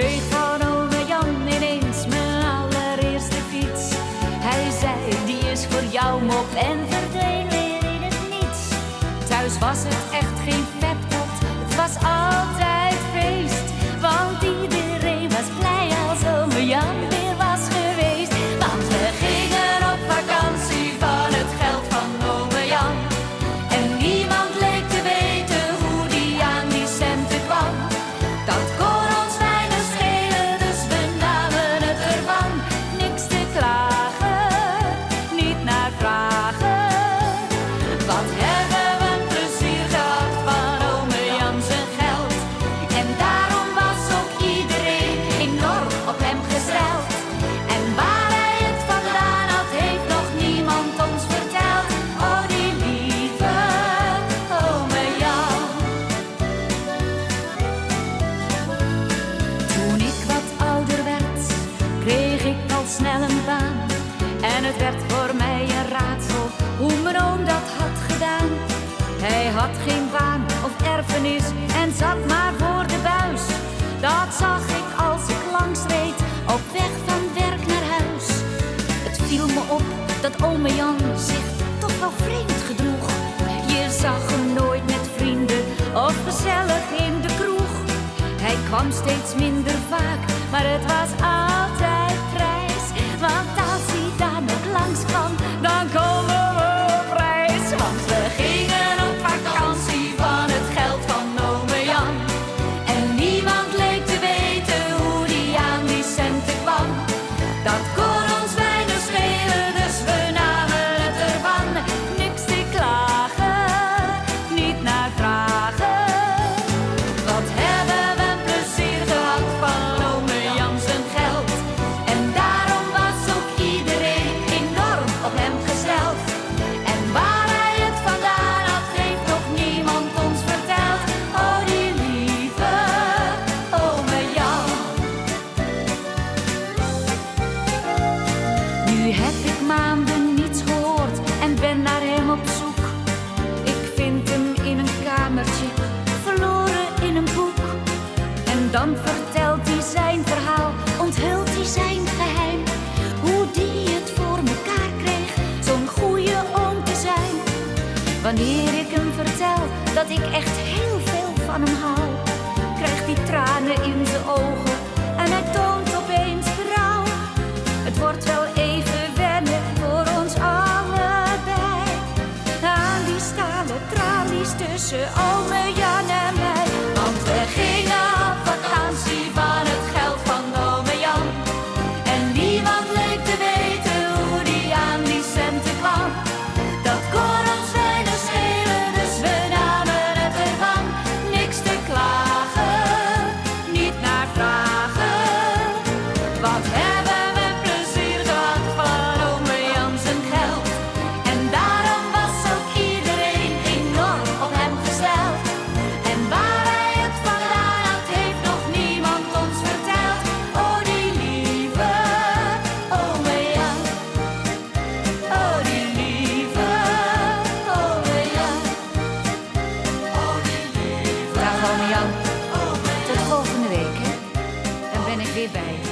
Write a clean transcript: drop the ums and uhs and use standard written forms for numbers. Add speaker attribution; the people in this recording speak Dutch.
Speaker 1: kreeg van ome Jan ineens mijn allereerste fiets. Hij zei, die is voor jou mop, en verdween weer in het niets. Thuis was het echt geen peptot, het was altijd feest. Want iedereen was blij als ome Jan weer was geweest. Want we gingen op vakantie van het geld van ome Jan. En niemand leek te weten hoe die aan die centen kwam. Dat kon ons weinig schelen, dus we namen het ervan. Niks te klagen, niet naar vragen. Wat hebben we een plezier gehad van ome Jan zijn geld. En daarom was ook iedereen enorm op hem gesteld. En waar hij het vandaan had, heeft nog niemand ons verteld. Oh, die lieve ome Jan. Toen ik wat ouder werd, kreeg ik al snel een baan. En het werd voor mij een raadsel hoe mijn oom dat had gedaan. Hij had geen baan of erfenis en zat maar voor de buis. Dat zag ik als ik langs reed, op weg van werk naar huis. Het viel me op dat ome Jan zich toch wel vreemd gedroeg. Je zag hem nooit met vrienden of gezellig in de kroeg. Hij kwam steeds minder vaak, maar het was altijd prijs. Want als hij daar nog langs kwam, dan komen we op reis. Want we gingen op vakantie van het geld van ome Jan. En niemand leek te weten hoe die aan die centen kwam. Dat kon ons weinig schelen, dus we namen het ervan. Niks te klagen, niet naar vragen. Wat hebben we een plezier gehad van ome Jan zijn geld. En daarom was ook iedereen enorm op hem gesteld. En waar hij het vandaan had, heeft nog niemand ons verteld. Oh, die lieve ome Jan. Nu heb ik maanden niets gehoord en ben naar hem op zoek. Ik vind hem in een kamertje, verloren in een boek. En dan vertelt hij zijn verhaal, onthult hij zijn geheim. Hoe die het voor mekaar kreeg, zo'n goeie oom te zijn. Wanneer ik hem vertel dat ik echt heel veel van hem hou, krijgt hij tranen in zijn ogen en hij toont opeens berouw. Het wordt wel even wennen voor ons allebei. Aan die stalen tralies tussen ome Jan en mij. Want we gingen op vakantie van het geld van ome Jan. En niemand leek te weten hoe die aan die centen kwam. Dat kon ons weinig schelen, dus we namen het ervan. Niks te klagen, niet naar vragen. Wat hebben we plezier gehad van ome Jan zijn geld. En daarom was ook iedereen enorm op hem gesteld. En waar hij het vandaan had, heeft nog niemand ons verteld. Oh, die lieve ome Jan. Oh, die lieve ome Jan. Oh, die lieve. Dag ome Jan. Tot volgende week, hè. Dan ben ik weer bij je.